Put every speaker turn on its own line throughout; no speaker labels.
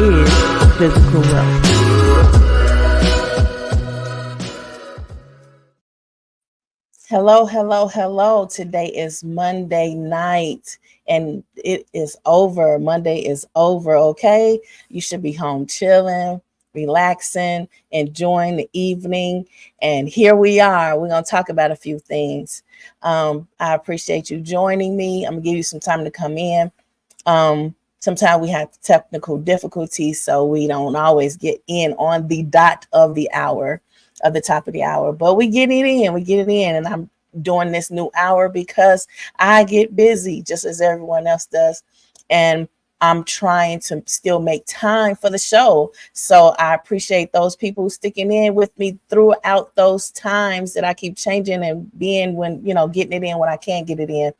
is physical wealth. Hello, hello, hello. Today is Monday night and it is over. Monday is over, okay? You should be home chilling, relaxing, enjoying the evening. And here we are. We're going to talk about a few things. I appreciate you joining me. I'm going to give you some time to come in. Sometimes we have technical difficulties, so we don't always get in on the dot of the hour, of the top of the hour, but we get it in, and I'm doing this new hour because I get busy just as everyone else does, and I'm trying to still make time for the show. So I appreciate those people sticking in with me throughout those times that I keep changing and being getting it in when I can't get it in.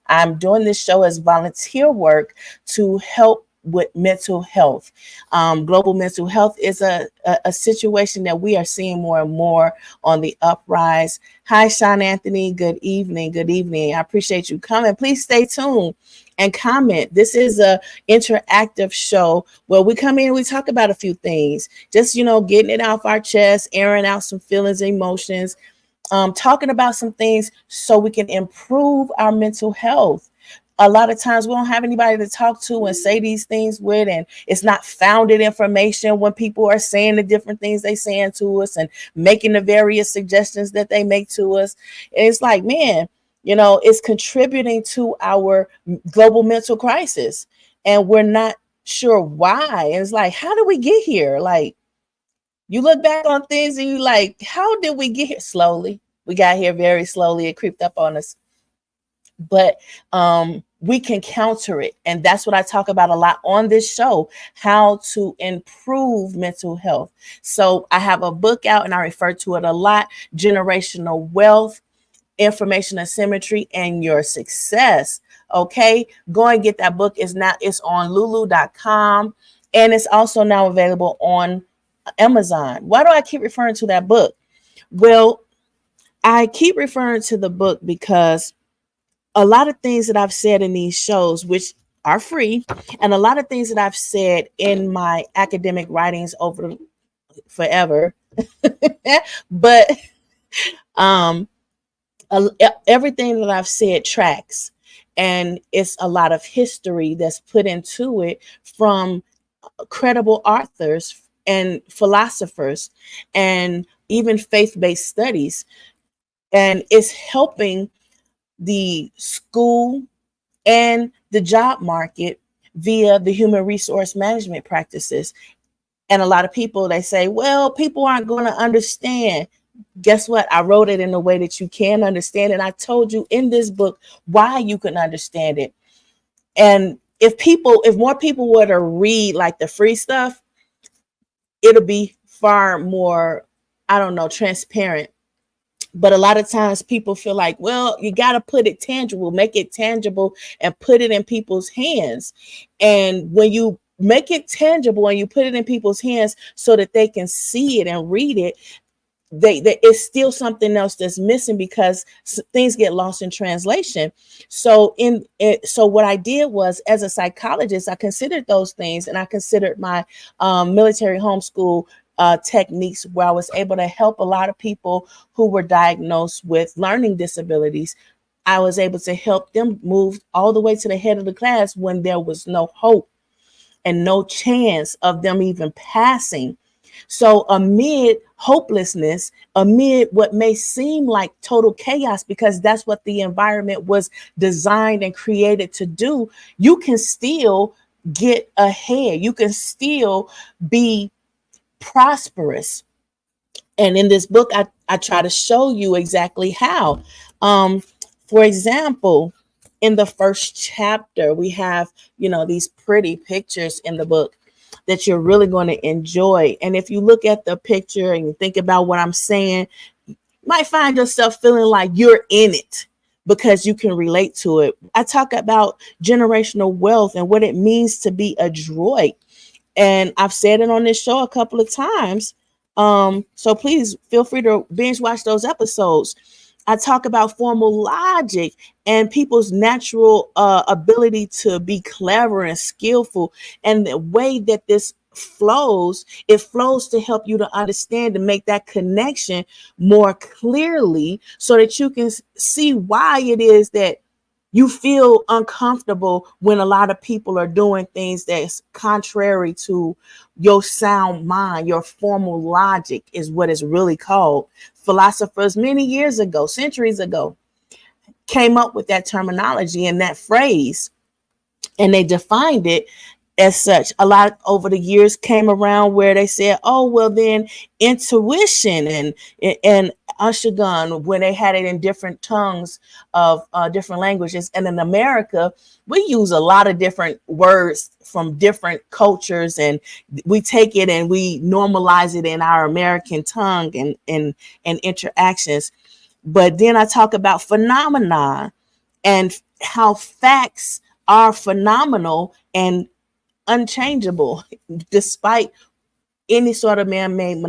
I'm doing this show as volunteer work to help with mental health. Global mental health is a situation that we are seeing more and more on the uprise. Hi, Sean Anthony. Good evening. Good evening. I appreciate you coming. Please stay tuned and comment. This is a interactive show where we come in, we talk about a few things, just, getting it off our chest, airing out some feelings and emotions, talking about some things so we can improve our mental health. A lot of times we don't have anybody to talk to and say these things with, and it's not founded information when people are saying the different things they saying to us and making the various suggestions that they make to us. It's like, man, it's contributing to our global mental crisis, and we're not sure why. And it's like, how did we get here? Like, you look back on things and you like, how did we get here? Slowly. We got here very slowly. It creeped up on us. But we can counter it. And that's what I talk about a lot on this show, how to improve mental health. So I have a book out and I refer to it a lot, Generational Wealth, Information Asymmetry, and Your Success. Okay, go and get that book. It's on lulu.com, and it's also now available on Amazon. Why do I keep referring to that book? Well, I keep referring to the book because a lot of things that I've said in these shows, which are free, and a lot of things that I've said in my academic writings over forever, but everything that I've said tracks, and it's a lot of history that's put into it from credible authors and philosophers and even faith-based studies, and it's helping the school and the job market via the human resource management practices. And a lot of people, they say, well, people aren't going to understand. Guess what? I wrote it in a way that you can understand. And I told you in this book why you can understand it. And if more people were to read like the free stuff, it'll be far more, transparent. But a lot of times people feel like, well, you got to put it tangible, make it tangible and put it in people's hands. And when you make it tangible and you put it in people's hands so that they can see it and read it, it's still something else that's missing because things get lost in translation. So what I did was, as a psychologist, I considered those things, and I considered my military homeschool techniques where I was able to help a lot of people who were diagnosed with learning disabilities. I was able to help them move all the way to the head of the class when there was no hope and no chance of them even passing. So amid hopelessness, amid what may seem like total chaos, because that's what the environment was designed and created to do, you can still get ahead. You can still be prosperous. And in this book, I try to show you exactly how. For example, in the first chapter, we have, these pretty pictures in the book that you're really going to enjoy. And if you look at the picture and you think about what I'm saying, you might find yourself feeling like you're in it because you can relate to it. I talk about generational wealth and what it means to be adroit. And I've said it on this show a couple of times. So please feel free to binge watch those episodes. I talk about formal logic and people's natural ability to be clever and skillful, and the way that this flows, it flows to help you to understand and make that connection more clearly so that you can see why it is that you feel uncomfortable when a lot of people are doing things that's contrary to your sound mind. Your formal logic is what it's really called. Philosophers many years ago, centuries ago, came up with that terminology and that phrase, and they defined it as such. A lot over the years came around where they said, oh, well, then intuition and Ushagun, when they had it in different tongues of different languages. And in America, we use a lot of different words from different cultures, and we take it and we normalize it in our American tongue and interactions. But then I talk about phenomena and how facts are phenomenal and unchangeable despite any sort of man-made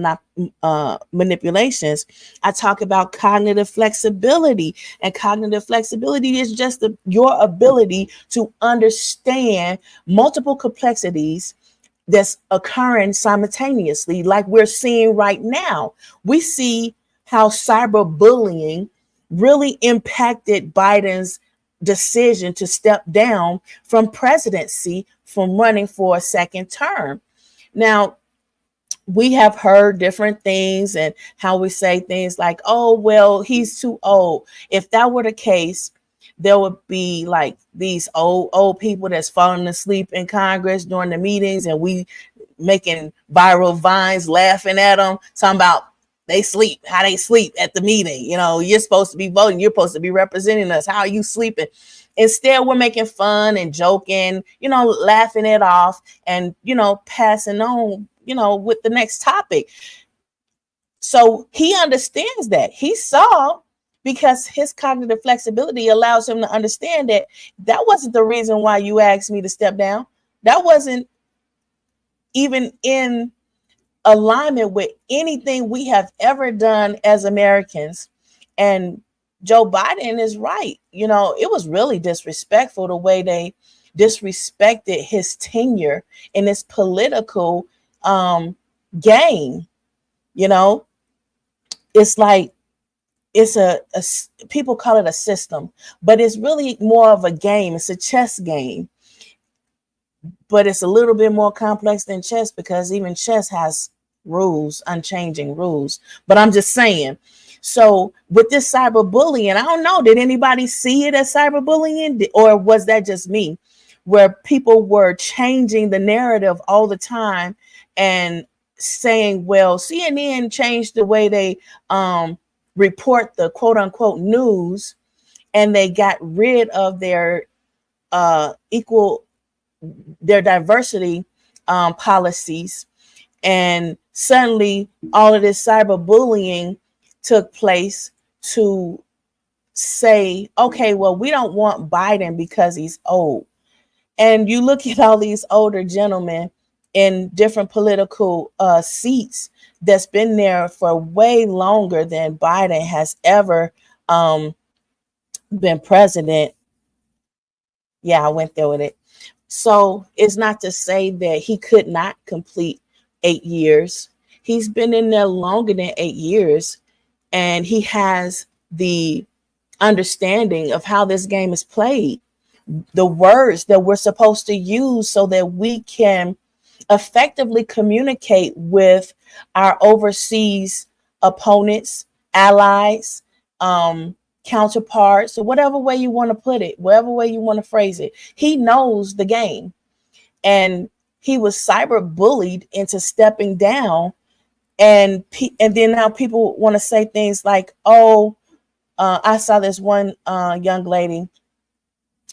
manipulations. I talk about cognitive flexibility, and cognitive flexibility is just your ability to understand multiple complexities that's occurring simultaneously, like we're seeing right now. We see how cyberbullying really impacted Biden's decision to step down from presidency, from running for a second term. Now, we have heard different things and how we say things like, oh, well, he's too old. If that were the case, there would be like these old people that's falling asleep in Congress during the meetings, and we making viral vines laughing at them, talking about they sleep, how they sleep at the meeting. You know, you're supposed to be voting, you're supposed to be representing us. How are you sleeping? Instead, we're making fun and joking, laughing it off and, passing on, with the next topic. So he understands that. He saw, because his cognitive flexibility allows him to understand that that wasn't the reason why you asked me to step down. That wasn't even in alignment with anything we have ever done as Americans. And Joe Biden is right. It was really disrespectful the way they disrespected his tenure in this political game. It's like it's a people call it a system, but it's really more of a game. It's a chess game, but it's a little bit more complex than chess, because even chess has rules, unchanging rules. But I'm just saying. So with this cyberbullying, I don't know, did anybody see it as cyberbullying, or was that just me, where people were changing the narrative all the time and saying, well, CNN changed the way they report the quote unquote news, and they got rid of their diversity policies, and suddenly all of this cyberbullying took place to say, okay, well, we don't want Biden because he's old. And you look at all these older gentlemen in different political seats that's been there for way longer than Biden has ever been president. Yeah, I went there with it. So it's not to say that he could not complete 8 years. He's been in there longer than 8 years, and he has the understanding of how this game is played, the words that we're supposed to use so that we can effectively communicate with our overseas opponents, allies, counterparts, or whatever way you want to put it, whatever way you want to phrase it. He knows the game, and he was cyber bullied into stepping down. And then now people want to say things like, oh, I saw this one young lady.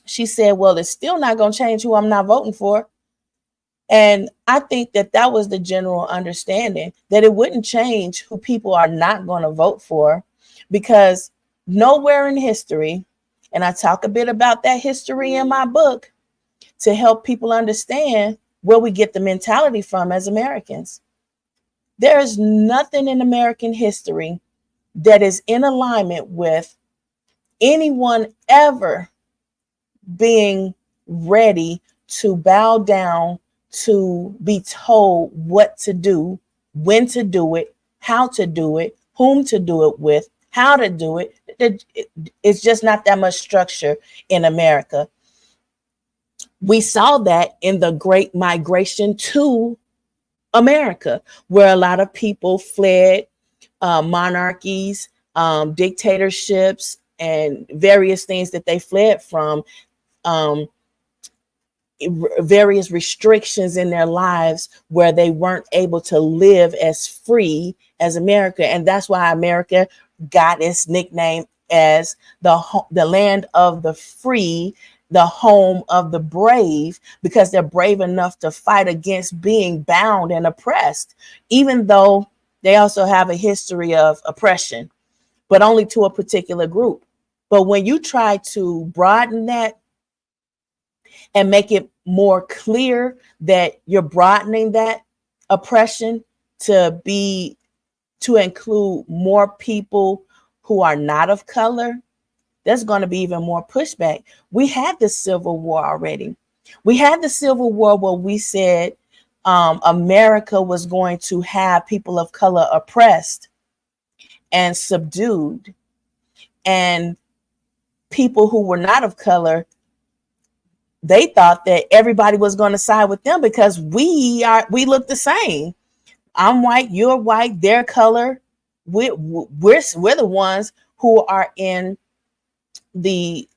She said, well, it's still not going to change who I'm not voting for. And I think that was the general understanding, that it wouldn't change who people are not going to vote for, because nowhere in history, and I talk a bit about that history in my book to help people understand where we get the mentality from as Americans. There is nothing in American history that is in alignment with anyone ever being ready to bow down to be told what to do, when to do it, how to do it, whom to do it with, how to do it. It's just not that much structure in America. We saw that in the Great Migration to America, where a lot of people fled monarchies, dictatorships, and various things that they fled from. Various restrictions in their lives where they weren't able to live as free as America. And that's why America got its nickname as the land of the free, the home of the brave, because they're brave enough to fight against being bound and oppressed, even though they also have a history of oppression, but only to a particular group. But when you try to broaden that and make it more clear that you're broadening that oppression to include more people who are not of color, there's going to be even more pushback. We had the Civil War already. We had the Civil War where we said America was going to have people of color oppressed and subdued, and people who were not of color, they thought that everybody was going to side with them because we look the same. I'm white, you're white, their color. We're the ones who are in the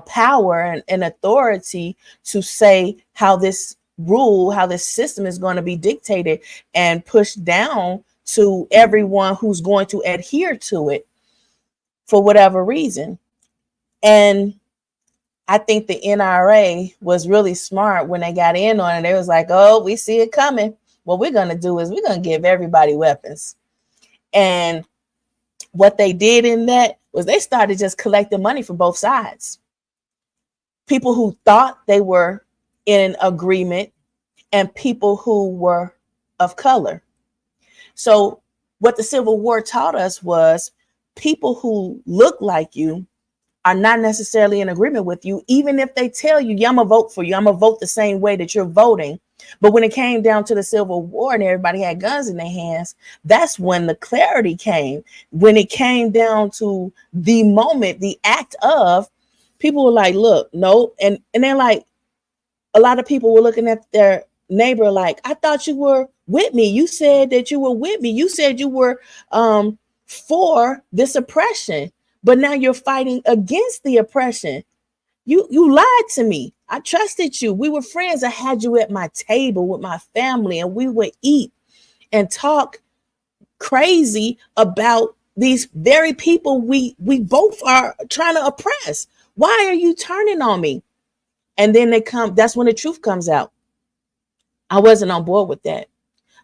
power and authority to say how this system is going to be dictated and pushed down to everyone who's going to adhere to it for whatever reason. And I think the NRA was really smart when they got in on it. They was like, oh, we see it coming. What we're going to do is we're going to give everybody weapons. And what they did in that was they started just collecting money from both sides. People who thought they were in agreement and people who were of color. So what the Civil War taught us was people who look like you are not necessarily in agreement with you, even if they tell you, yeah, I'm going to vote for you. I'm going to vote the same way that you're voting. But when it came down to the Civil War and everybody had guns in their hands, that's when the clarity came. When it came down to the moment, the act of, people were like, look, no. And then like a lot of people were looking at their neighbor like, I thought you were with me. You said that you were with me. You said you were for this oppression. But now you're fighting against the oppression. You lied to me. I trusted you. We were friends. I had you at my table with my family, and we would eat and talk crazy about these very people we both are trying to oppress. Why are you turning on me? And then that's when the truth comes out. I wasn't on board with that.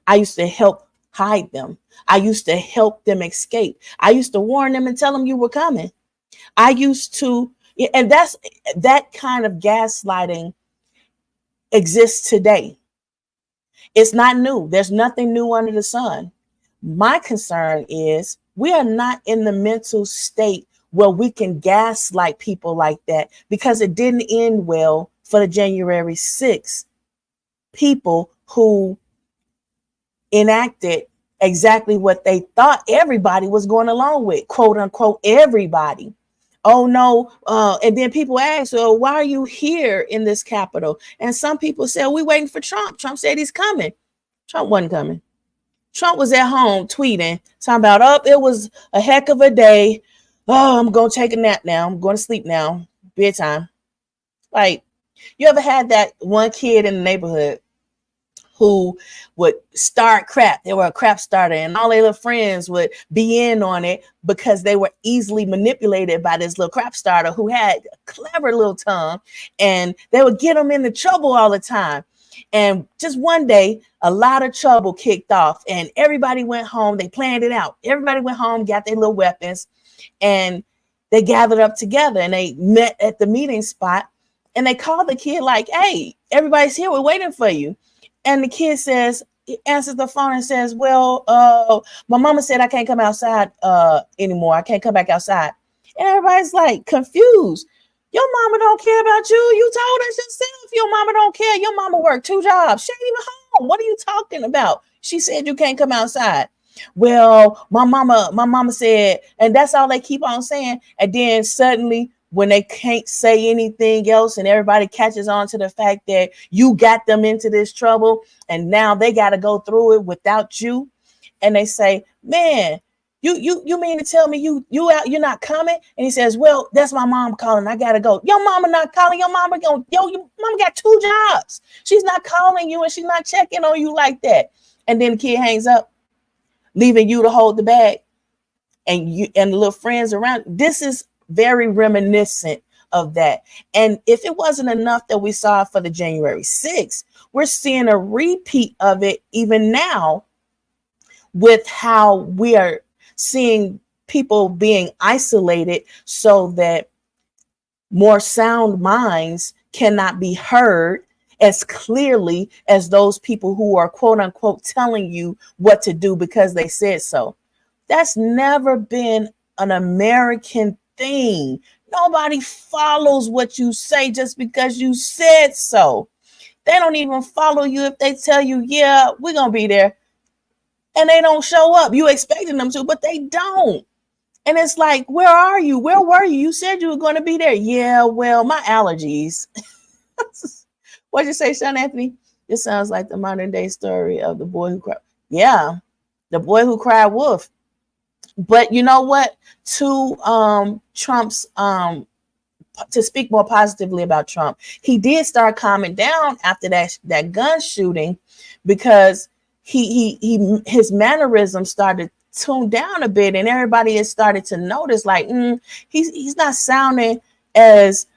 I used to help hide them. I used to help them escape. I used to warn them and tell them you were coming. I used to, and that kind of gaslighting exists today. It's not new. There's nothing new under the sun. My concern is we are not in the mental state where we can gaslight people like that, because it didn't end well for the January 6th people who enacted exactly what they thought everybody was going along with, quote unquote, everybody. Oh no. And then people ask, well, why are you here in this Capitol? And some people say, we're waiting for Trump. Trump said he's coming. Trump wasn't coming. Trump was at home tweeting, talking about, oh, it was a heck of a day. Oh, I'm going to take a nap now. I'm going to sleep now. Bedtime. Like, you ever had that one kid in the neighborhood who would start crap? They were a crap starter, and all their little friends would be in on it because they were easily manipulated by this little crap starter who had a clever little tongue, and they would get them into trouble all the time. And just one day, a lot of trouble kicked off, and everybody went home. They planned it out. Everybody went home, got their little weapons, and they gathered up together, and they met at the meeting spot, and they called the kid like, hey, everybody's here. We're waiting for you. And the kid answers the phone and says, well, my mama said I can't come outside anymore. I can't come back outside. And everybody's like confused. Your mama don't care about you. You told us yourself your mama don't care. Your mama worked 2 jobs. She ain't even home. What are you talking about? She said you can't come outside. Well, my mama said, and that's all they keep on saying. And then suddenly, when they can't say anything else, and everybody catches on to the fact that you got them into this trouble, and now they got to go through it without you, and they say, "Man, you mean to tell me you out, you're not coming?" And he says, "Well, that's my mom calling. I gotta go." Your mama not calling. Your mama going, your mama got 2 jobs. She's not calling you, and she's not checking on you like that. And then the kid hangs up, leaving you to hold the bag, and you and the little friends around. This is very reminiscent of that. And if it wasn't enough that we saw for the January 6th, we're seeing a repeat of it even now, with how we are seeing people being isolated so that more sound minds cannot be heard as clearly as those people who are quote unquote telling you what to do because they said so. That's never been an American thing. Nobody follows what you say just because you said so. They don't even follow you if they tell you, yeah, we're going to be there, and they don't show up. You expecting them to, but they don't. And it's like, where are you? Where were you? You said you were going to be there. Yeah, well, my allergies. What'd you say, Sean Anthony? This sounds like the modern day story of the boy who cried. Yeah, the boy who cried wolf. But you know what? To Trump's to speak more positively about Trump, he did start calming down after that gun shooting, because his mannerisms started tune down a bit, and everybody has started to notice, like, he's not sounding as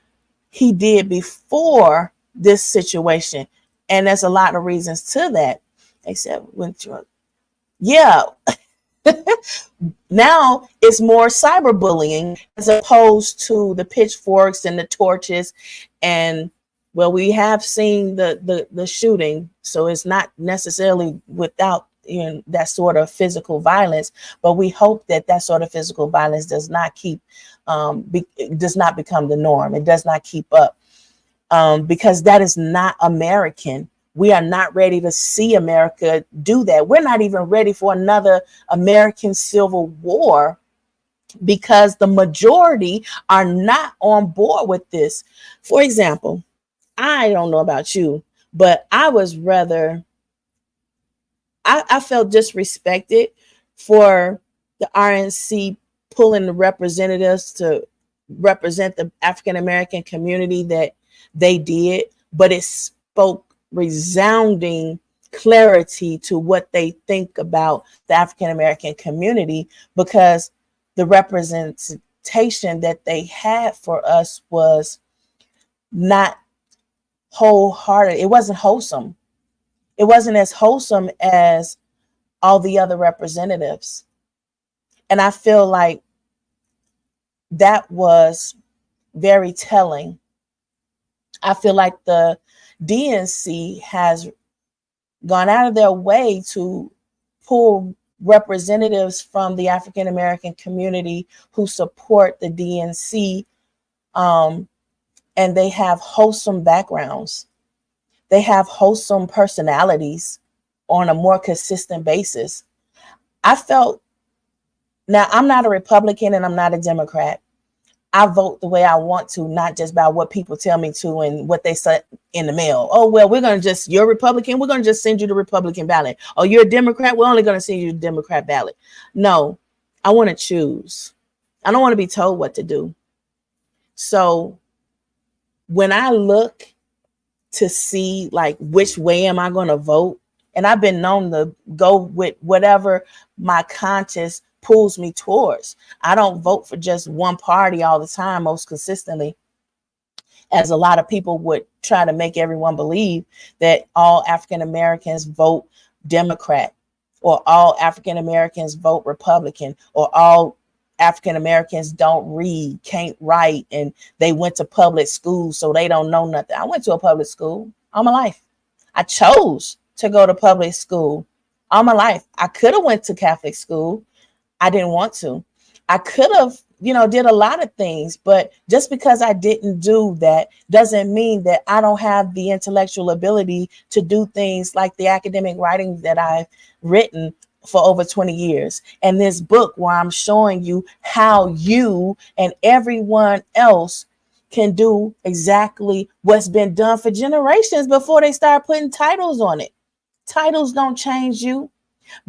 he did before this situation. And there's a lot of reasons to that. They said, yeah, now it's more cyberbullying as opposed to the pitchforks and the torches. And well, we have seen the shooting, so it's not necessarily without that sort of physical violence, but we hope that that sort of physical violence does not does not become the norm. It does not keep up, because that is not American. We are not ready to see America do that. We're not even ready for another American Civil War, because the majority are not on board with this. For example, I don't know about you, but I felt disrespected for the RNC pulling the representatives to represent the African American community that they did, but it spoke resounding clarity to what they think about the African American community, because the representation that they had for us was not wholehearted. It wasn't wholesome. It wasn't as wholesome as all the other representatives. And I feel like that was very telling. I feel like the DNC has gone out of their way to pull representatives from the African American community who support the DNC, and they have wholesome backgrounds. They have wholesome personalities on a more consistent basis. I felt, now I'm not a Republican and I'm not a Democrat. I vote the way I want to, not just by what people tell me to and what they say in the mail. Oh, well, you're a Republican, we're going to just send you the Republican ballot. Oh, you're a Democrat, we're only going to send you the Democrat ballot. No, I want to choose. I don't want to be told what to do. So when I look to see, like, which way am I going to vote, and I've been known to go with whatever my conscience pulls me towards. I don't vote for just one party all the time, most consistently, as a lot of people would try to make everyone believe, that all African Americans vote Democrat, or all African Americans vote Republican, or all African Americans don't read, can't write, and they went to public school, so they don't know nothing. I went to a public school all my life. I chose to go to public school all my life. I could have went to Catholic school. I didn't want to. I could have did a lot of things, but just because I didn't do that doesn't mean that I don't have the intellectual ability to do things like the academic writing that I've written for over 20 years. And this book where I'm showing you how you and everyone else can do exactly what's been done for generations before they start putting titles on it. Titles don't change you.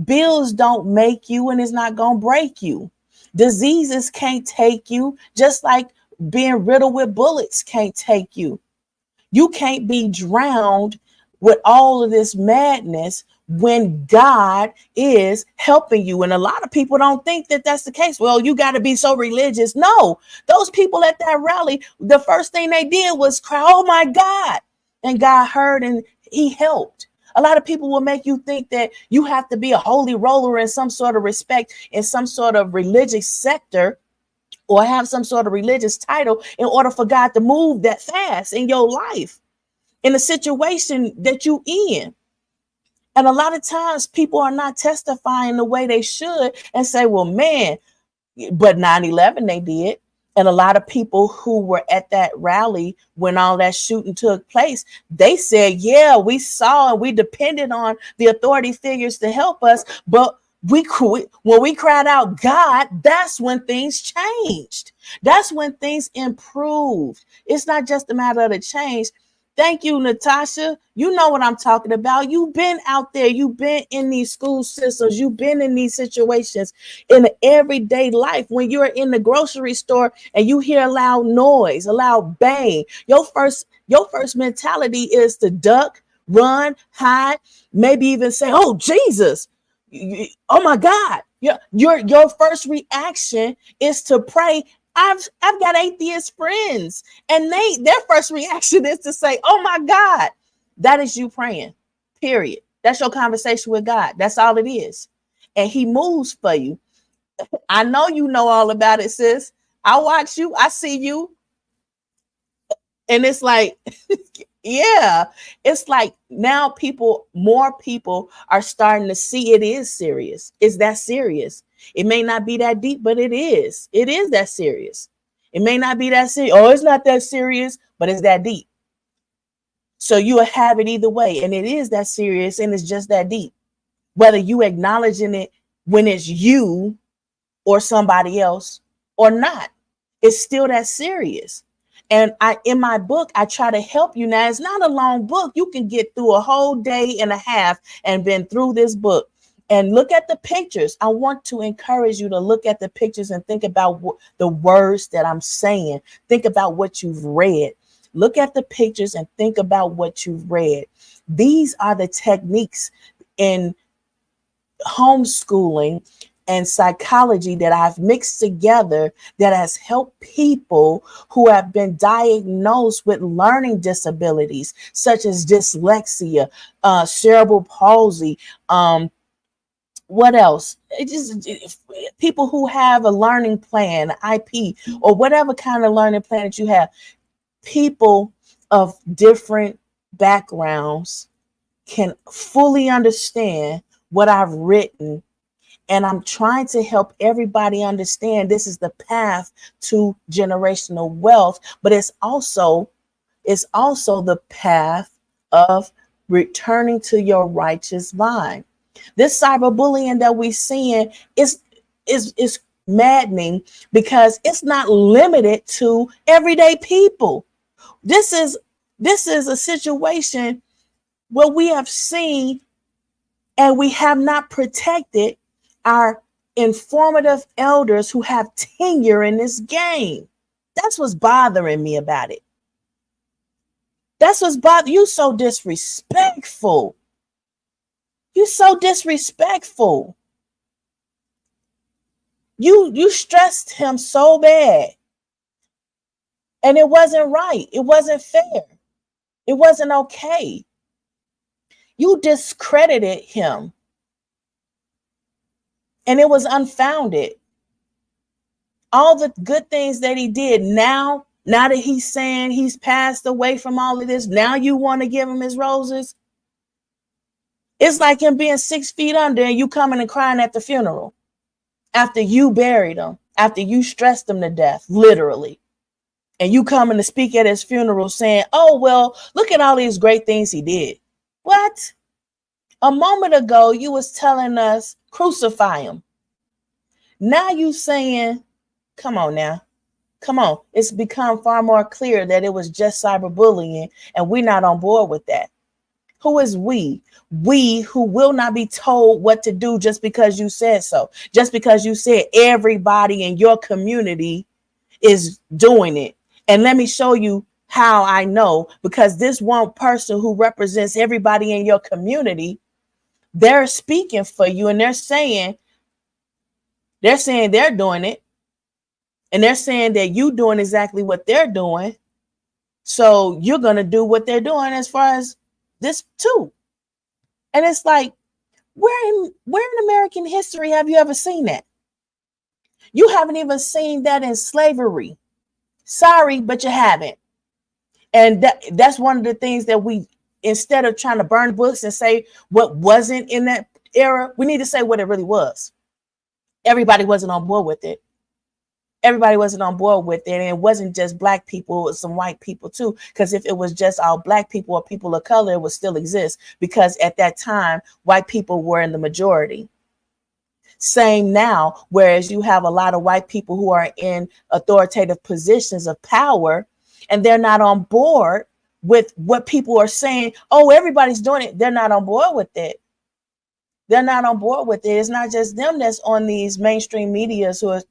Bills don't make you, and it's not going to break you. Diseases can't take you, just like being riddled with bullets can't take you. You can't be drowned with all of this madness when God is helping you. And a lot of people don't think that that's the case. Well, you got to be so religious. No, those people at that rally, the first thing they did was cry, oh my God. And God heard and he helped. A lot of people will make you think that you have to be a holy roller in some sort of respect in some sort of religious sector or have some sort of religious title in order for God to move that fast in your life, in the situation that you in. And a lot of times people are not testifying the way they should and say, well, man, but 9/11 they did. And a lot of people who were at that rally when all that shooting took place, they said, yeah, we saw and we depended on the authority figures to help us. But when we cried out, God, that's when things changed. That's when things improved. It's not just a matter of the change. Thank you, Natasha. You know what I'm talking about. You've been out there. You've been in these school systems. You've been in these situations in the everyday life. When you're in the grocery store and you hear a loud noise, a loud bang, your first mentality is to duck, run, hide, maybe even say, oh, Jesus. Oh, my God. Your first reaction is to pray. I've got atheist friends, and their first reaction is to say, oh my God. That is you praying, period. That's your conversation with God. That's all it is. And he moves for you. I know you know all about it, sis. I watch you. I see you. And it's like, yeah, it's like now more people are starting to see it is serious. It's that serious. It may not be that deep, but it is. It is that serious. It may not be that serious. Oh, it's not that serious, but it's that deep. So you will have it either way. And it is that serious and it's just that deep. Whether you acknowledging it when it's you or somebody else or not, it's still that serious. And in my book, I try to help you. Now, it's not a long book. You can get through a whole day and a half and been through this book. And look at the pictures. I want to encourage you to look at the pictures and think about the words that I'm saying. Think about what you've read. Look at the pictures and think about what you've read. These are the techniques in homeschooling and psychology that I've mixed together that has helped people who have been diagnosed with learning disabilities, such as dyslexia, cerebral palsy, what else? People who have a learning plan, IP, or whatever kind of learning plan that you have. People of different backgrounds can fully understand what I've written. And I'm trying to help everybody understand this is the path to generational wealth, but it's also the path of returning to your righteous mind. This cyberbullying that we're seeing is maddening because it's not limited to everyday people. This is a situation where we have seen and we have not protected our informative elders who have tenure in this game. That's what's bothering me about it. That's what's bothering you. So disrespectful. You're so disrespectful. You stressed him so bad. And it wasn't right. It wasn't fair. It wasn't okay. You discredited him. And it was unfounded. All the good things that he did, now that he's saying he's passed away from all of this, now you want to give him his roses? It's like him being 6 feet under and you coming and crying at the funeral after you buried him. after you stressed him to death, literally. And you coming to speak at his funeral saying, oh, well, look at all these great things he did. What? A moment ago, you was telling us, crucify him. Now you saying, come on now. Come on. It's become far more clear that it was just cyberbullying, and we're not on board with that. Who is we? We who will not be told what to do just because you said so. Just because you said everybody in your community is doing it. And let me show you how I know, because this one person who represents everybody in your community, they're speaking for you, and they're saying they're doing it. And they're saying that you doing exactly what they're doing. So you're going to do what they're doing as far as this too. And it's like, where in American history have you ever seen that? You haven't even seen that in slavery. Sorry, but you haven't. And that's one of the things that we, instead of trying to burn books and say what wasn't in that era, we need to say what it really was. Everybody wasn't on board with it. Everybody wasn't on board with it. And it wasn't just black people, it was some white people too. Because if it was just all black people or people of color, it would still exist. Because at that time, white people were in the majority. Same now, whereas you have a lot of white people who are in authoritative positions of power, and they're not on board with what people are saying. Oh, everybody's doing it. They're not on board with it. They're not on board with it. It's not just them that's on these mainstream medias who are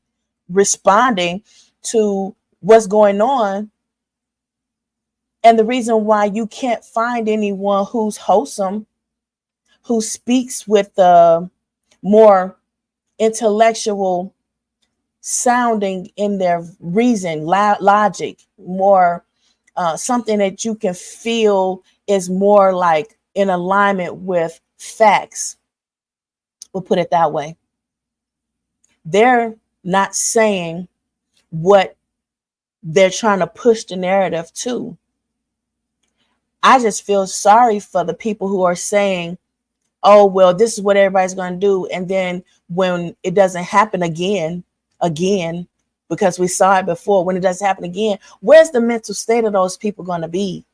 responding to what's going on. And the reason why you can't find anyone who's wholesome, who speaks with more intellectual sounding in their reason, logic, more something that you can feel is more like in alignment with facts. We'll put it that way. They're not saying what they're trying to push the narrative to. I just feel sorry for the people who are saying, oh, well, this is what everybody's going to do. And then when it doesn't happen again, because we saw it before, when it doesn't happen again, where's the mental state of those people going to be?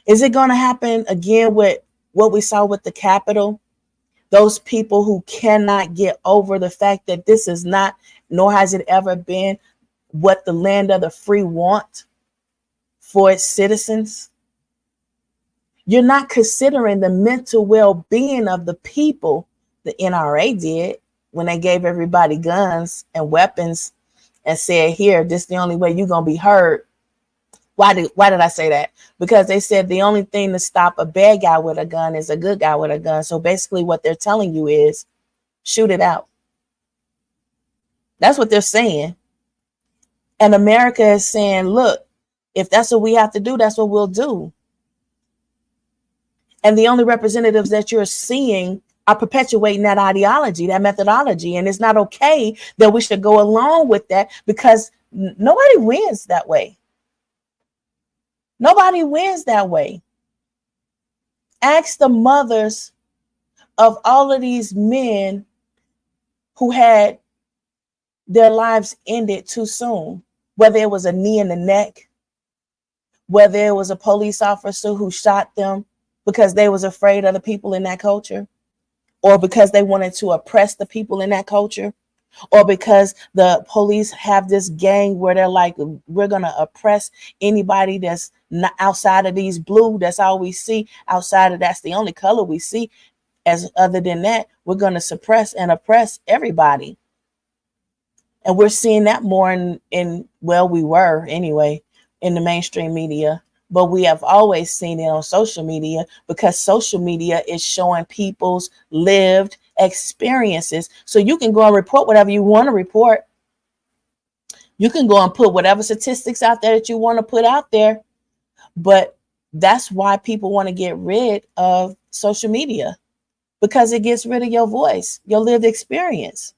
Is it going to happen again with what we saw with the Capitol? Those people who cannot get over the fact that this is not, nor has it ever been, what the land of the free want for its citizens. You're not considering the mental well-being of the people. The NRA did when they gave everybody guns and weapons and said, here, this is the only way you're going to be heard. Why did I say that? Because they said the only thing to stop a bad guy with a gun is a good guy with a gun. So basically what they're telling you is shoot it out. That's what they're saying. And America is saying, look, if that's what we have to do, that's what we'll do. And the only representatives that you're seeing are perpetuating that ideology, that methodology. And it's not okay that we should go along with that, because nobody wins that way. Nobody wins that way. Ask the mothers of all of these men who had their lives ended too soon, whether it was a knee in the neck, whether it was a police officer who shot them because they was afraid of the people in that culture, or because they wanted to oppress the people in that culture, or because the police have this gang where they're like, we're going to oppress anybody that's not outside of these blue. That's all we see outside of, that's the only color we see. As other than that, we're going to suppress and oppress everybody. And we're seeing that more we were anyway, in the mainstream media. But we have always seen it on social media, because social media is showing people's lived experiences. So you can go and report whatever you want to report. You can go and put whatever statistics out there that you want to put out there. But that's why people want to get rid of social media, because it gets rid of your voice, your lived experience.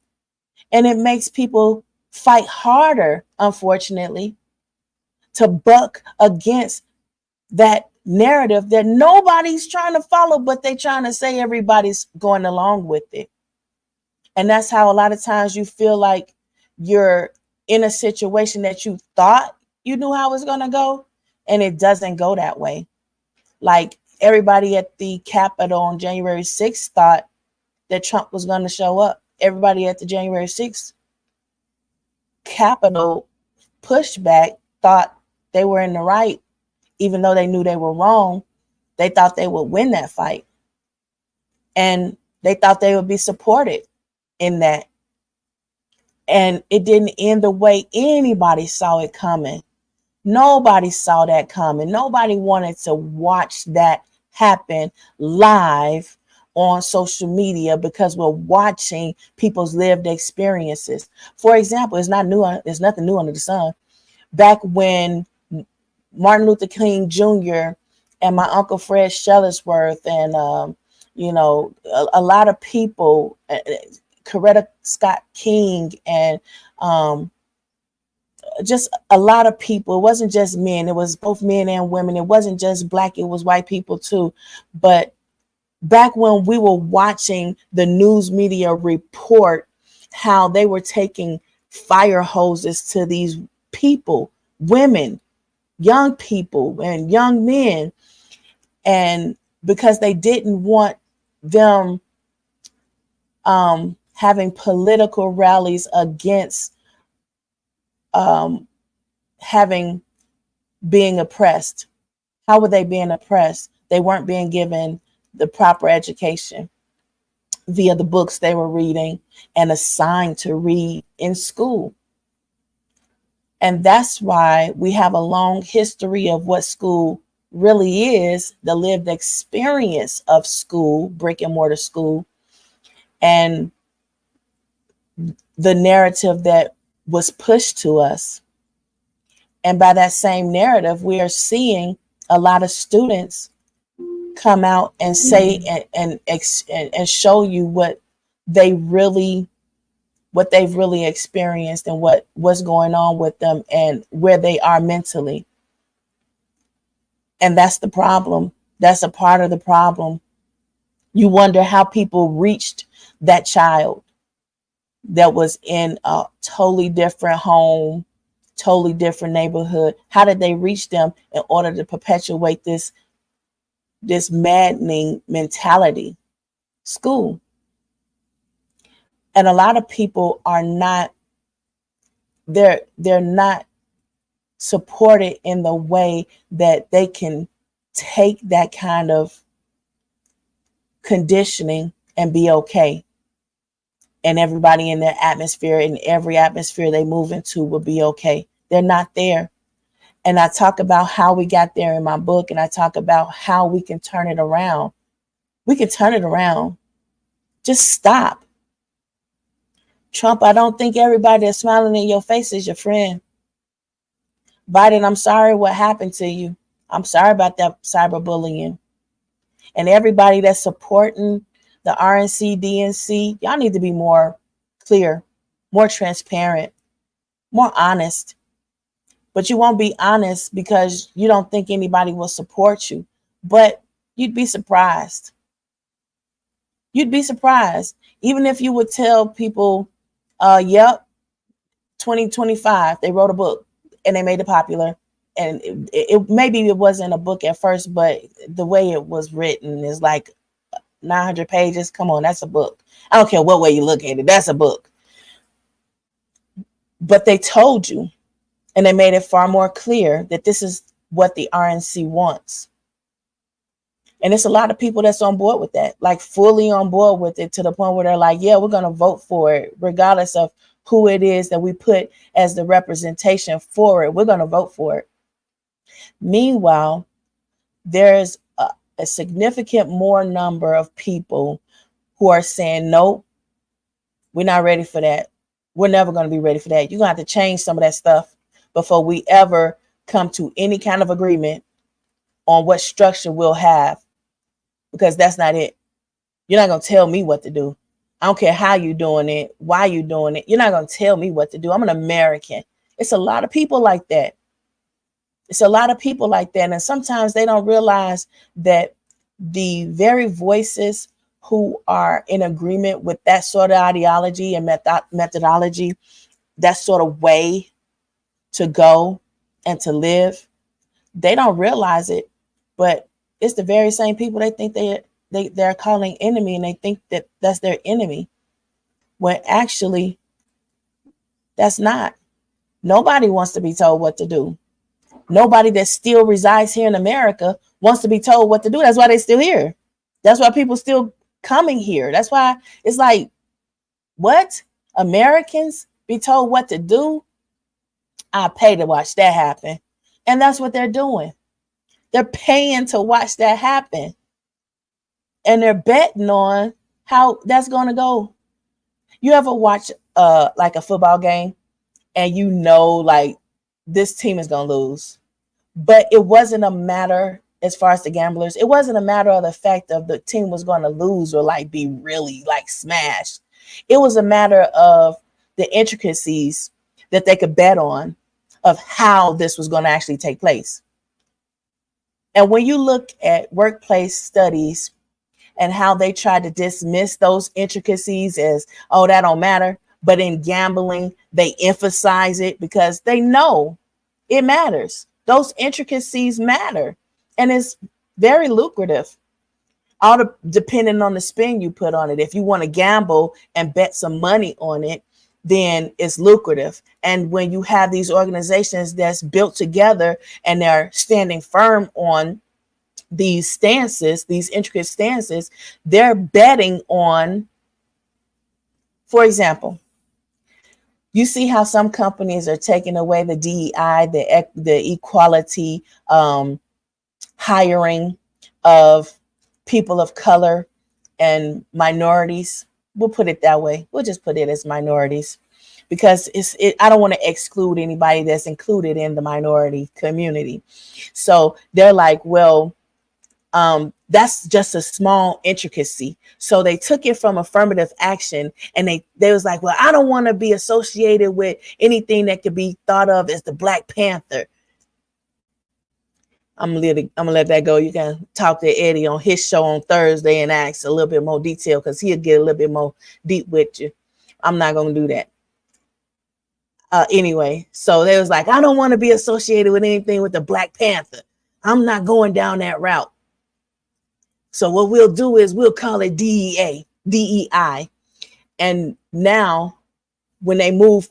And it makes people fight harder, unfortunately, to buck against that narrative that nobody's trying to follow, but they're trying to say everybody's going along with it. And that's how a lot of times you feel like you're in a situation that you thought you knew how it was going to go, and it doesn't go that way. Like everybody at the Capitol on January 6th thought that Trump was going to show up. Everybody at the January 6th Capitol pushback thought they were in the right, even though they knew they were wrong. They thought they would win that fight, and they thought they would be supported in that. And it didn't end the way anybody saw it coming. Nobody saw that coming. Nobody wanted to watch that happen live on social media, because we're watching people's lived experiences. For example, it's nothing new under the sun. Back when Martin Luther King Jr. and my Uncle Fred Shuttlesworth and a lot of people, Coretta Scott King, and just a lot of people. It wasn't just men. It was both men and women. It wasn't just black. It was white people too. But back when we were watching the news media report how they were taking fire hoses to these people, women, young people, and young men, and because they didn't want them having political rallies against being oppressed. How were they being oppressed? They weren't being given the proper education via the books they were reading and assigned to read in school. And that's why we have a long history of what school really is, the lived experience of school, brick and mortar school, and the narrative that was pushed to us. And by that same narrative, we are seeing a lot of students come out and say and show you what they've really experienced and what's going on with them and where they are mentally. And that's the problem. That's a part of the problem. You wonder how people reached that child that was in a totally different home, totally different neighborhood. How did they reach them in order to perpetuate this maddening mentality? School. And a lot of people are not, they're not supported in the way that they can take that kind of conditioning and be okay. And everybody in their atmosphere, in every atmosphere they move into, will be okay. They're not there. And I talk about how we got there in my book, and I talk about how we can turn it around. We can turn it around. Just stop. Trump, I don't think everybody that's smiling in your face is your friend. Biden, I'm sorry what happened to you. I'm sorry about that cyberbullying. And everybody that's supporting the RNC, DNC, y'all need to be more clear, more transparent, more honest. But you won't be honest because you don't think anybody will support you. But you'd be surprised. You'd be surprised. Even if you would tell people, yep, 2025, they wrote a book and they made it popular. And maybe it wasn't a book at first, but the way it was written is like 900 pages. Come on, that's a book. I don't care what way you look at it. That's a book. But they told you, and they made it far more clear that this is what the RNC wants. And it's a lot of people that's on board with that, like fully on board with it, to the point where they're like, yeah, we're going to vote for it, regardless of who it is that we put as the representation for it. We're going to vote for it. Meanwhile, there's a significant more number of people who are saying, nope, we're not ready for that. We're never going to be ready for that. You're going to have to change some of that stuff before we ever come to any kind of agreement on what structure we'll have, because that's not it. You're not going to tell me what to do. I don't care how you're doing it, why you're doing it. You're not going to tell me what to do. I'm an American. It's a lot of people like that. It's a lot of people like that. And sometimes they don't realize that the very voices who are in agreement with that sort of ideology and methodology, that sort of way to go and to live. They don't realize it, but it's the very same people they think they're calling enemy, and they think that that's their enemy, when actually that's not. Nobody wants to be told what to do. Nobody that still resides here in America wants to be told what to do. That's why they're still here. That's why people still coming here. That's why it's like, what? Americans be told what to do? I pay to watch that happen. And that's what they're doing. They're paying to watch that happen. And they're betting on how that's going to go. You ever watch like a football game and you know like this team is going to lose? But it wasn't a matter, as far as the gamblers, it wasn't a matter of the fact of the team was going to lose or like be really like smashed. It was a matter of the intricacies that they could bet on of how this was going to actually take place. And when you look at workplace studies and how they try to dismiss those intricacies as, oh, that don't matter. But in gambling, they emphasize it because they know it matters. Those intricacies matter. And it's very lucrative, depending on the spin you put on it. If you want to gamble and bet some money on it, then it's lucrative. And when you have these organizations that's built together and they're standing firm on these stances, these intricate stances, they're betting on, for example, you see how some companies are taking away the DEI, the equality, hiring of people of color and minorities. We'll put it that way. We'll just put it as minorities, because I don't want to exclude anybody that's included in the minority community. So they're like, well, that's just a small intricacy. So they took it from affirmative action, and they was like, well, I don't want to be associated with anything that could be thought of as the Black Panther. I'm gonna let that go. You can talk to Eddie on his show on Thursday and ask a little bit more detail, because he'll get a little bit more deep with you. I'm not gonna do that. Anyway, so they was like, I don't want to be associated with anything with the Black Panther. I'm not going down that route. So what we'll do is we'll call it DEI. And now when they move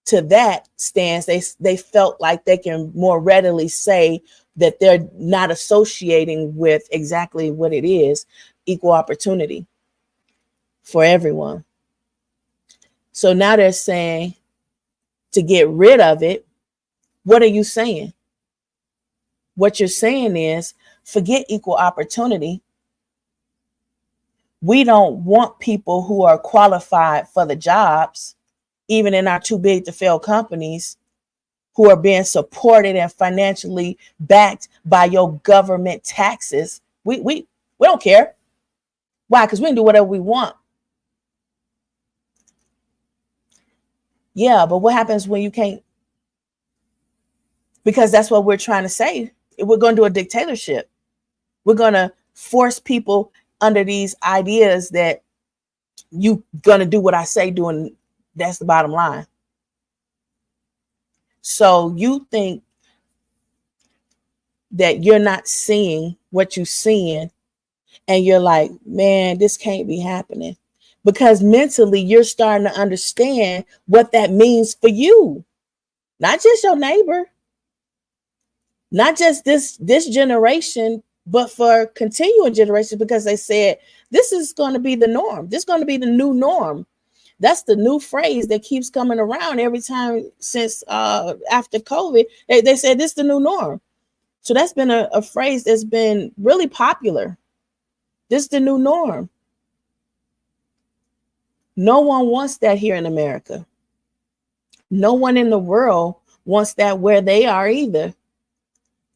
to that stance, they felt like they can more readily say that they're not associating with exactly what it is, equal opportunity for everyone. So now they're saying to get rid of it. What are you saying? What you're saying is, forget equal opportunity. We don't want people who are qualified for the jobs, even in our too big to fail companies, who are being supported and financially backed by your government taxes. We don't care. Why? Because we can do whatever we want. Yeah, but what happens when you can't? Because that's what we're trying to say. We're going to do a dictatorship. We're going to force people under these ideas that you going to do what I say do, and that's the bottom line. So you think that you're not seeing what you're seeing, and you're like, man, this can't be happening, because mentally you're starting to understand what that means for you, not just your neighbor, not just this generation, but for continuing generations, because they said this is going to be the norm. This is going to be the new norm. That's the new phrase that keeps coming around every time since after COVID. They said this is the new norm. So that's been a phrase that's been really popular. This is the new norm. No one wants that here in America. No one in the world wants that where they are either.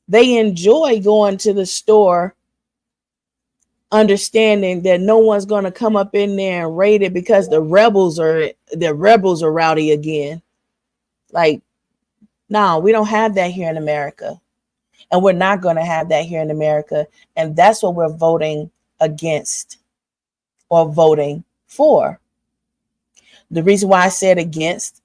They enjoy going to the store, understanding that no one's going to come up in there and raid it because the rebels are rowdy again. Like, no, we don't have that here in America. And we're not going to have that here in America. And that's what we're voting against or voting for. The reason why I said against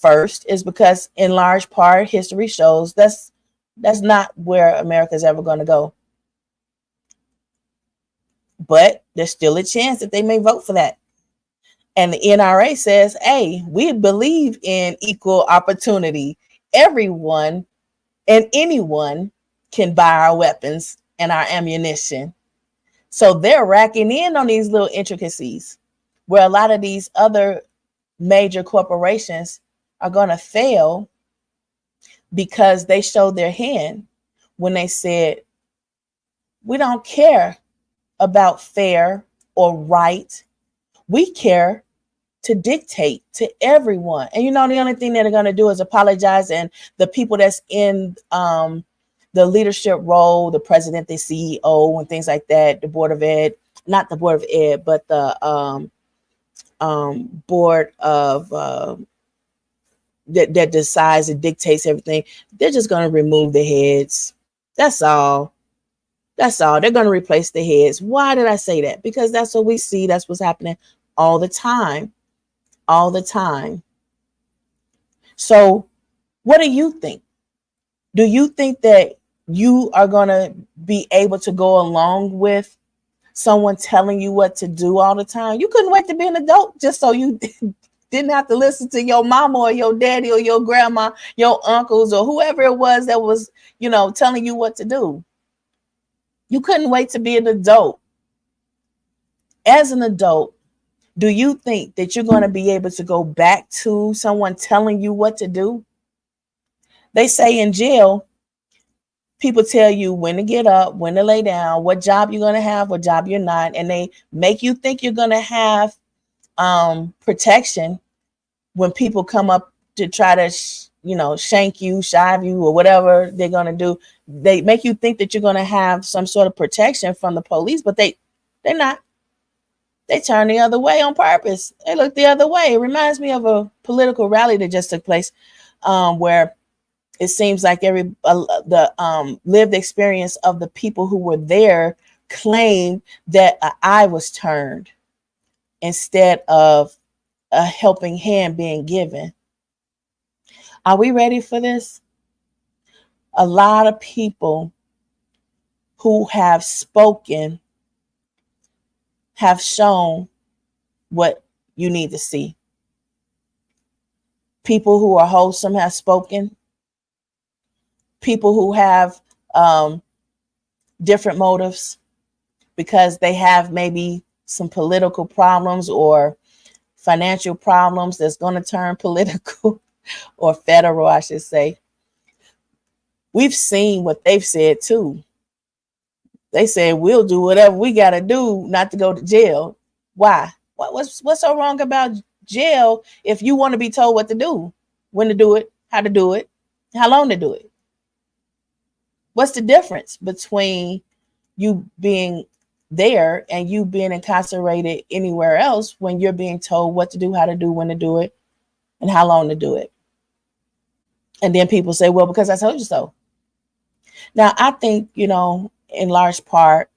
first is because in large part history shows that's not where America's ever going to go. But there's still a chance that they may vote for that. And the NRA says, hey, we believe in equal opportunity. Everyone and anyone can buy our weapons and our ammunition. So they're racking in on these little intricacies where a lot of these other major corporations are going to fail because they showed their hand when they said, we don't care about fair or right. We care to dictate to everyone. And the only thing that they're going to do is apologize. And the people that's in the leadership role, the president, the CEO, and things like that, the board of ed, not the board of ed, but the board of that decides and dictates everything, they're just going to remove the heads. That's all. That's all. They're going to replace the heads. Why did I say that? Because that's what we see. That's what's happening all the time. All the time. So what do you think? Do you think that you are going to be able to go along with someone telling you what to do all the time? You couldn't wait to be an adult just so you didn't have to listen to your mama or your daddy or your grandma, your uncles or whoever it was that was, telling you what to do. You couldn't wait to be an adult. As an adult, do you think that you're going to be able to go back to someone telling you what to do? They say in jail, people tell you when to get up, when to lay down, what job you're going to have, what job you're not. And they make you think you're going to have protection when people come up to try to, shank you, shive you, or whatever they're going to do. They make you think that you're going to have some sort of protection from the police, but they're not. They turn the other way on purpose. They look the other way. It reminds me of a political rally that just took place where it seems like the lived experience of the people who were there claimed that an eye was turned instead of a helping hand being given. Are we ready for this? A lot of people who have spoken have shown what you need to see. People who are wholesome have spoken. People who have different motives because they have maybe some political problems or financial problems that's going to turn political or federal, I should say. We've seen what they've said too. They said, we'll do whatever we got to do not to go to jail. Why? What's so wrong about jail if you want to be told what to do, when to do it, how to do it, how long to do it? What's the difference between you being there and you being incarcerated anywhere else when you're being told what to do, how to do, when to do it, and how long to do it? And then people say, well, because I told you so. Now, I think, in large part,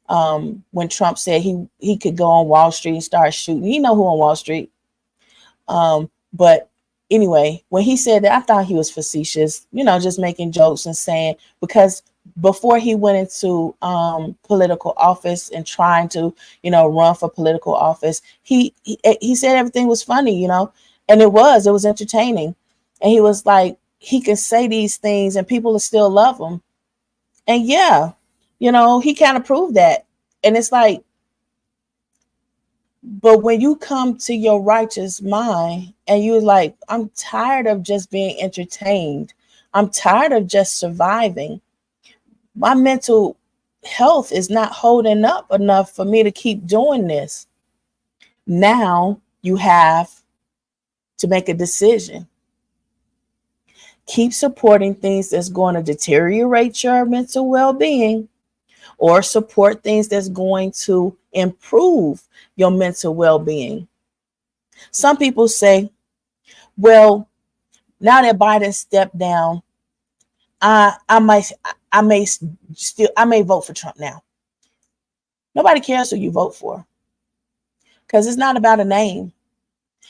when Trump said he could go on Wall Street and start shooting, you know who on Wall Street. But anyway, when he said that, I thought he was facetious, just making jokes and saying, because before he went into political office and trying to, run for political office, he said everything was funny, and it was entertaining. And he was like, he could say these things and people will still love him. And yeah, he kind of proved that. And it's like, but when you come to your righteous mind and you're like, I'm tired of just being entertained. I'm tired of just surviving. My mental health is not holding up enough for me to keep doing this. Now you have to make a decision. Keep supporting things that's going to deteriorate your mental well-being, or support things that's going to improve your mental well-being. Some people say, well, now that Biden stepped down, I may vote for Trump now. Nobody cares who you vote for, because it's not about a name.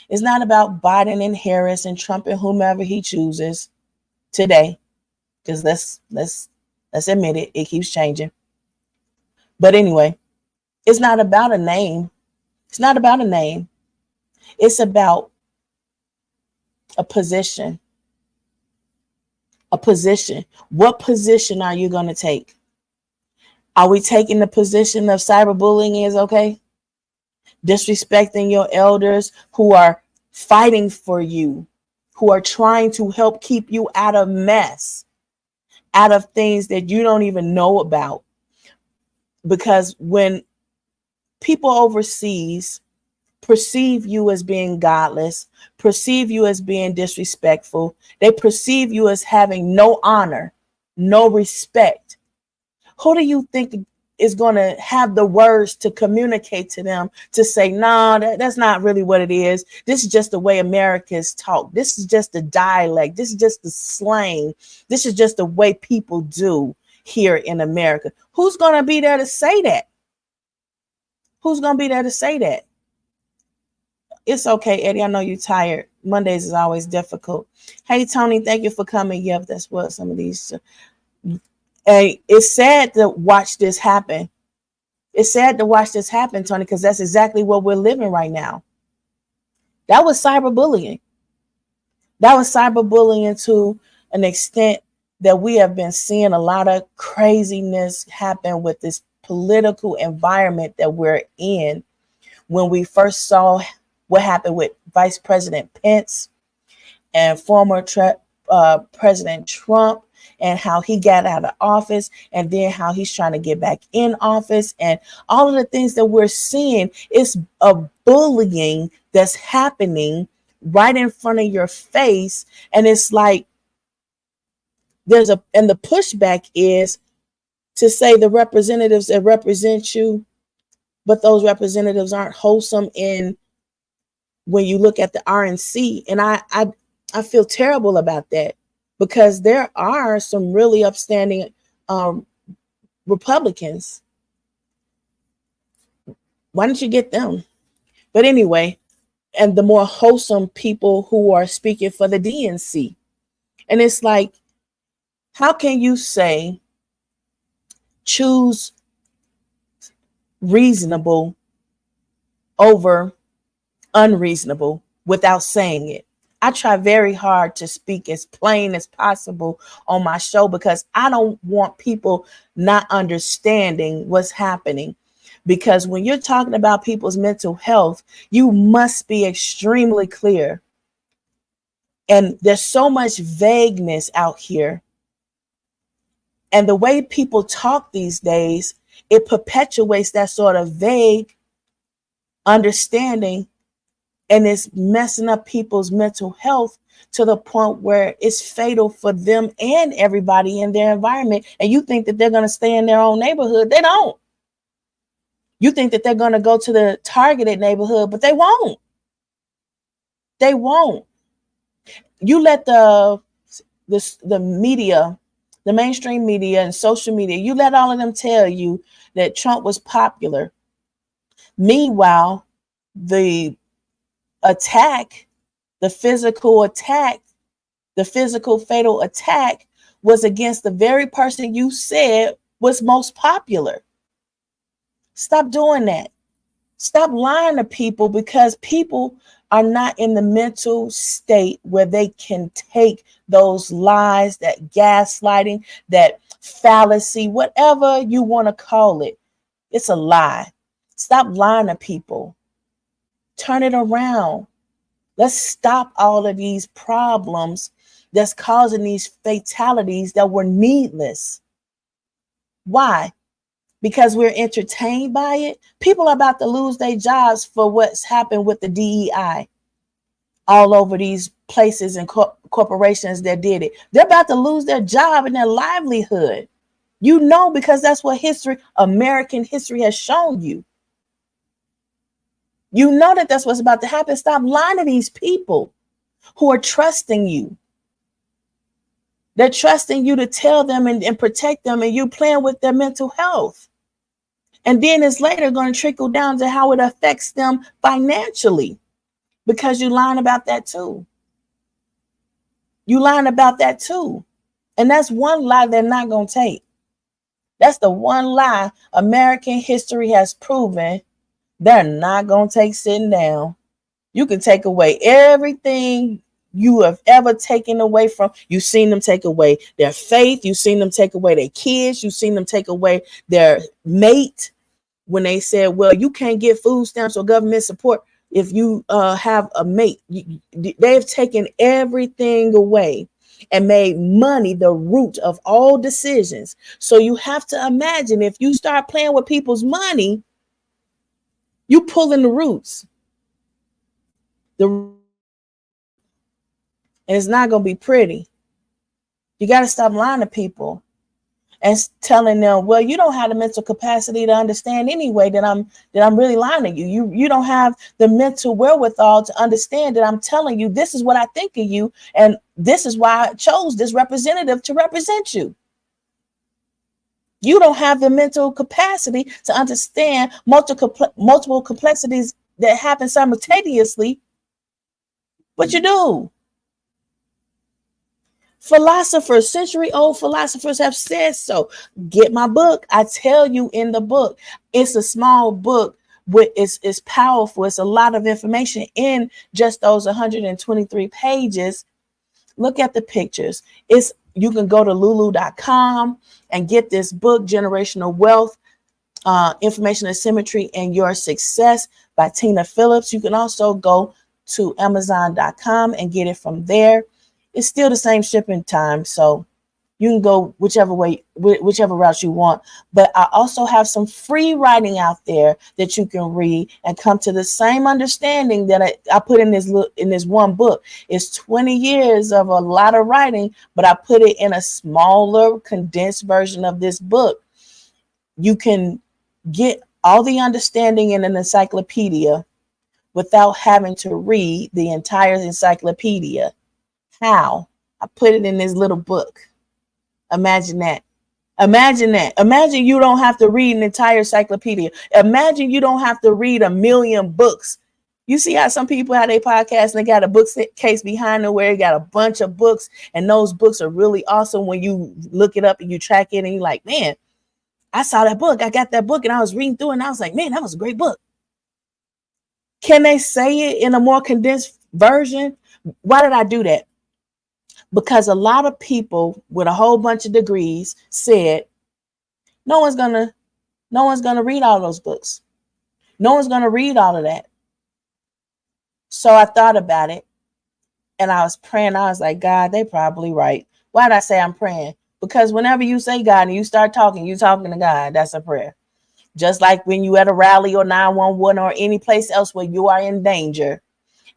It's not about Biden and Harris and Trump and whomever he chooses today, because let's admit it, it keeps changing. But anyway, it's not about a name. It's not about a name. It's about a position. A position. What position are you going to take? Are we taking the position of cyberbullying is okay? Disrespecting your elders who are fighting for you, who are trying to help keep you out of mess, out of things that you don't even know about. Because when people overseas perceive you as being godless, perceive you as being disrespectful, they perceive you as having no honor, no respect. Who do you think is going to have the words to communicate to them to say, no, that's not really what it is. This is just the way Americans talk. This is just the dialect. This is just the slang. This is just the way people do here in America. Who's going to be there to say that? Who's going to be there to say that? It's okay, Eddie. I know you're tired. Mondays is always difficult. Hey, Tony, thank you for coming. Yep, that's what some of these. It's sad to watch this happen. It's sad to watch this happen, Tony, because that's exactly what we're living right now. That was cyberbullying. That was cyberbullying to an extent that we have been seeing a lot of craziness happen with this political environment that we're in. When we first saw what happened with Vice President Pence and former President Trump, and how he got out of office, and then how he's trying to get back in office, and all of the things that we're seeing is a bullying that's happening right in front of your face. And it's like and the pushback is to say the representatives that represent you, but those representatives aren't wholesome in when you look at the RNC. And I feel terrible about that, because there are some really upstanding Republicans. Why don't you get them? But anyway, and the more wholesome people who are speaking for the DNC. And it's like, how can you say choose reasonable over unreasonable without saying it? I try very hard to speak as plain as possible on my show, because I don't want people not understanding what's happening. Because when you're talking about people's mental health, you must be extremely clear. And there's so much vagueness out here. And the way people talk these days, it perpetuates that sort of vague understanding. And it's messing up people's mental health to the point where it's fatal for them and everybody in their environment. And you think that they're going to stay in their own neighborhood. They don't. You think that they're going to go to the targeted neighborhood, but they won't. They won't. You let the media, the mainstream media and social media, you let all of them tell you that Trump was popular. Meanwhile, the attack, the physical fatal attack was against the very person you said was most popular. Stop doing that. Stop lying to people, because people are not in the mental state where they can take those lies, that gaslighting, that fallacy, whatever you want to call it. It's a lie. Stop lying to people. Turn it around. Let's stop all of these problems that's causing these fatalities that were needless. Why? Because we're entertained by it. People are about to lose their jobs for what's happened with the DEI all over these places and corporations that did it. They're about to lose their job and their livelihood. You know, because that's what history, American history, has shown you. You know that that's what's about to happen. Stop lying to these people who are trusting you. They're trusting you to tell them and protect them, and you playing with their mental health. And then it's later going to trickle down to how it affects them financially. because you lying about that too. You lying about that too. And that's one lie they're not going to take. That's the one lie American history has proven they're not going to take sitting down. You can take away everything you have ever taken away from. You've seen them take away their faith. You've seen them take away their kids. You've seen them take away their mate. When they said, well, you can't get food stamps or government support if you have a mate. They've taken everything away and made money the root of all decisions. So you have to imagine, if you start playing with people's money, you pulling the roots. And it's not going to be pretty. You got to stop lying to people and telling them, well, you don't have the mental capacity to understand anyway that I'm really lying to you. You don't have the mental wherewithal to understand that I'm telling you this is what I think of you, and this is why I chose this representative to represent you. You don't have the mental capacity to understand multiple complexities that happen simultaneously, but you do. Philosophers, century-old philosophers have said so. Get my book. I tell you in the book. It's a small book, but it's powerful. It's a lot of information in just those 123 pages. Look at the pictures. You can go to lulu.com and get this book, Generational Wealth, Information Asymmetry and Your Success by Tina Phillips. You can also go to amazon.com and get it from there. It's still the same shipping time, so you can go whichever route you want. But I also have some free writing out there that you can read and come to the same understanding that I put in this one book. It's 20 years of a lot of writing, but I put it in a smaller, condensed version of this book. You can get all the understanding in an encyclopedia without having to read the entire encyclopedia. How? I put it in this little book. Imagine that. Imagine you don't have to read an entire encyclopedia. Imagine you don't have to read 1,000,000 books. You see how some people have their podcast and they got a bookcase behind them where they got a bunch of books, and those books are really awesome when you look it up and you track it and you're like, man, I saw that book. I got that book and I was reading through it and I was like, man, that was a great book. Can they say it in a more condensed version? Why did I do that? Because a lot of people with a whole bunch of degrees said, no one's gonna read all those books. No one's gonna read all of that. So I thought about it and I was praying. I was like, God, they probably right. Why did I say I'm praying? Because whenever you say God and you start talking, you're talking to God. That's a prayer. Just like when you at a rally or 911 or any place else where you are in danger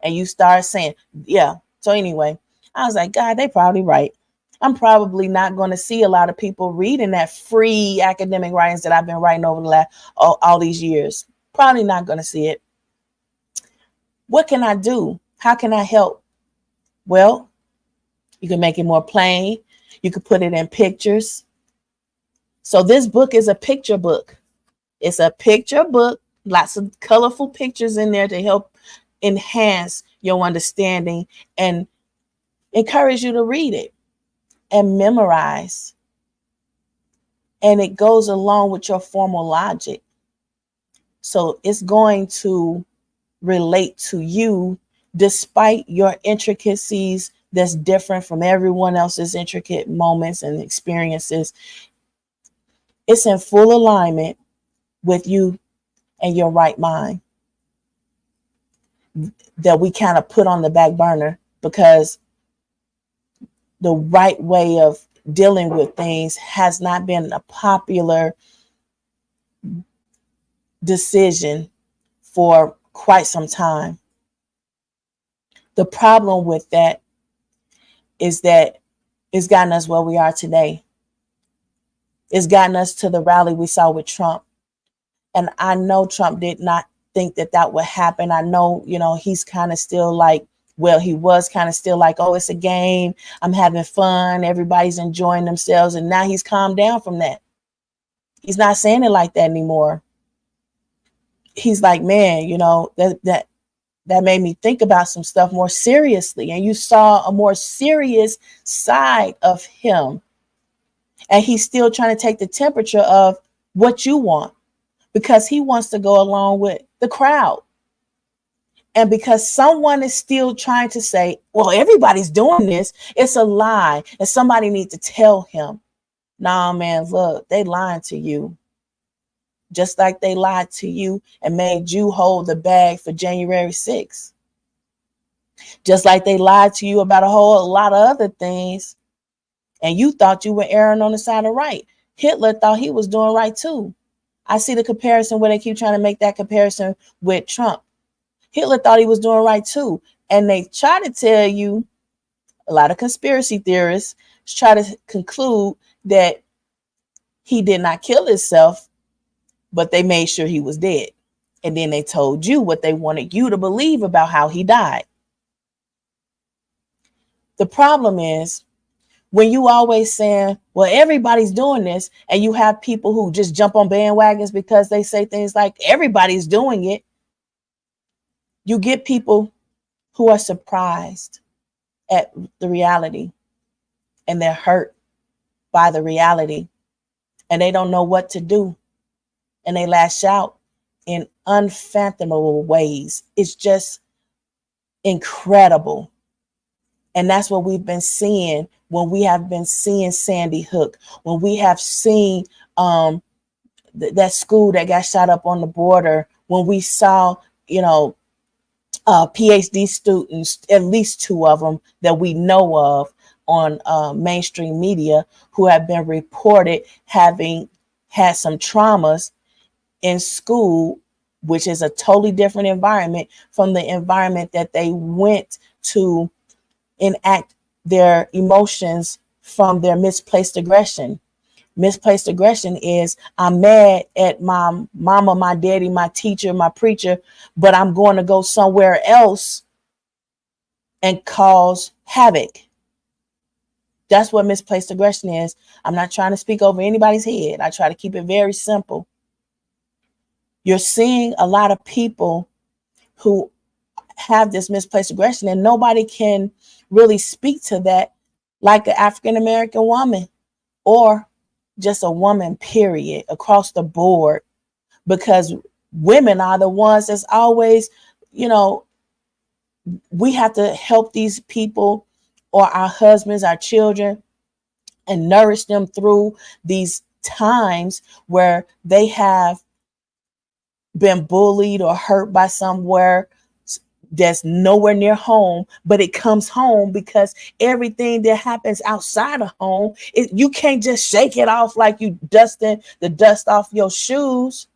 and you start saying, yeah. So anyway, I was like, God, they probably right. I'm probably not going to see a lot of people reading that free academic writings that I've been writing over the last all these years. Probably not going to see it. What can I do? How can I help? Well, you can make it more plain. You can put it in pictures. So this book is a picture book. It's a picture book. Lots of colorful pictures in there to help enhance your understanding and encourage you to read it and memorize. And it goes along with your formal logic. So it's going to relate to you despite your intricacies that's different from everyone else's intricate moments and experiences. It's in full alignment with you and your right mind that we kind of put on the back burner because the right way of dealing with things has not been a popular decision for quite some time. The problem with that is that it's gotten us where we are today. It's gotten us to the rally we saw with Trump. And I know Trump did not think that would happen. I know, he's kind of still like, well, he was kind of still like, oh, it's a game. I'm having fun. Everybody's enjoying themselves. And now he's calmed down from that. He's not saying it like that anymore. He's like, man, that that made me think about some stuff more seriously. And you saw a more serious side of him. And he's still trying to take the temperature of what you want because he wants to go along with the crowd. And because someone is still trying to say, well, everybody's doing this, it's a lie. And somebody needs to tell him, nah, man, look, they lying to you. Just like they lied to you and made you hold the bag for January 6th. Just like they lied to you about a whole lot of other things. And you thought you were erring on the side of right. Hitler thought he was doing right too. I see the comparison where they keep trying to make that comparison with Trump. Hitler thought he was doing right too. And they try to tell you, a lot of conspiracy theorists try to conclude that he did not kill himself, but they made sure he was dead. And then they told you what they wanted you to believe about how he died. The problem is when you always saying, well, everybody's doing this, and you have people who just jump on bandwagons because they say things like everybody's doing it. You get people who are surprised at the reality and they're hurt by the reality and they don't know what to do. And they lash out in unfathomable ways. It's just incredible. And that's what we've been seeing when we have been seeing Sandy Hook, when we have seen that school that got shot up on the border, when we saw, PhD students, at least 2 of them that we know of on mainstream media who have been reported having had some traumas in school, which is a totally different environment from the environment that they went to enact their emotions from their misplaced aggression. Misplaced aggression is I'm mad at my mama, my daddy, my teacher, my preacher, but I'm going to go somewhere else and cause havoc. That's what misplaced aggression is. I'm not trying to speak over anybody's head. I try to keep it very simple. You're seeing a lot of people who have this misplaced aggression and nobody can really speak to that like an African-American woman or just a woman, period, across the board, because women are the ones that's always, we have to help these people or our husbands, our children, and nourish them through these times where they have been bullied or hurt by somewhere that's nowhere near home, but it comes home because everything that happens outside of home, you can't just shake it off like you dusting the dust off your shoes.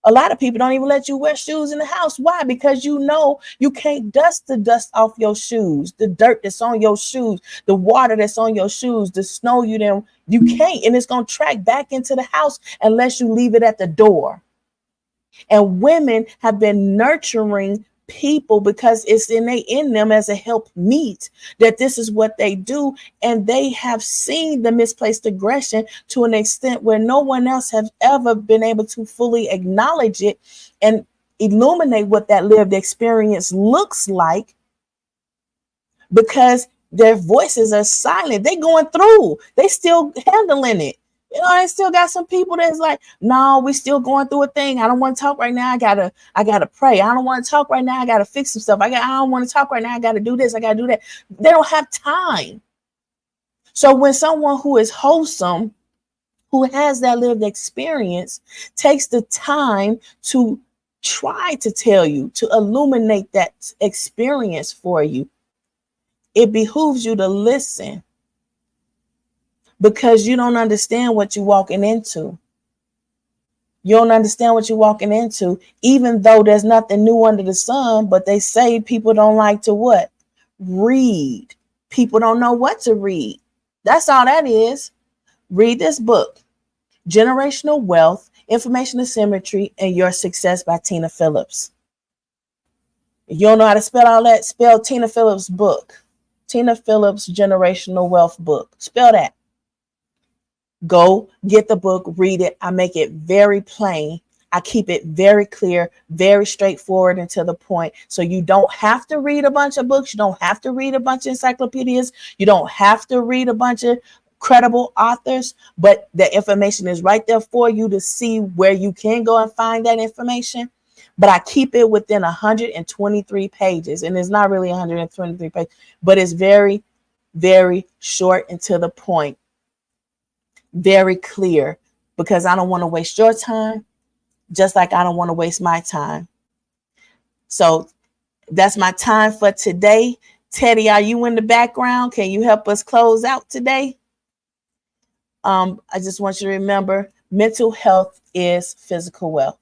A lot of people don't even let you wear shoes in the house. Why? Because you can't dust the dust off your shoes, the dirt that's on your shoes, the water that's on your shoes, the snow you can't, and it's going to track back into the house unless you leave it at the door. And women have been nurturing people because it's innate in them as a help meet that this is what they do, and they have seen the misplaced aggression to an extent where no one else has ever been able to fully acknowledge it and illuminate what that lived experience looks like, because their voices are silent. They going through, they still handling it. I still got some people that's like, no, we still going through a thing. I don't want to talk right now. I gotta pray. I don't want to talk right now. I gotta fix some stuff. I don't want to talk right now. I gotta do this. I gotta do that. They don't have time. So when someone who is wholesome, who has that lived experience, takes the time to try to tell you, to illuminate that experience for you, it behooves you to listen. Because you don't understand what you're walking into. You don't understand what you're walking into, even though there's nothing new under the sun. But they say people don't like to what? Read. People don't know what to read. That's all that is. Read this book, Generational Wealth, Information Asymmetry, and Your Success by Tina Phillips. If you don't know how to spell all that, spell Tina Phillips' book. Tina Phillips' Generational Wealth book. Spell that. Go get the book, read it. I make it very plain. I keep it very clear, very straightforward and to the point. So you don't have to read a bunch of books. You don't have to read a bunch of encyclopedias. You don't have to read a bunch of credible authors, but the information is right there for you to see where you can go and find that information. But I keep it within 123 pages, and it's not really 123 pages, but it's very, very short and to the point, very clear, because I don't want to waste your time, just like I don't want to waste my time. So that's my time for today. Teddy, are you in the background? Can you help us close out today? I just want you to remember, mental health is physical wealth.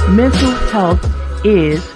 Mental health is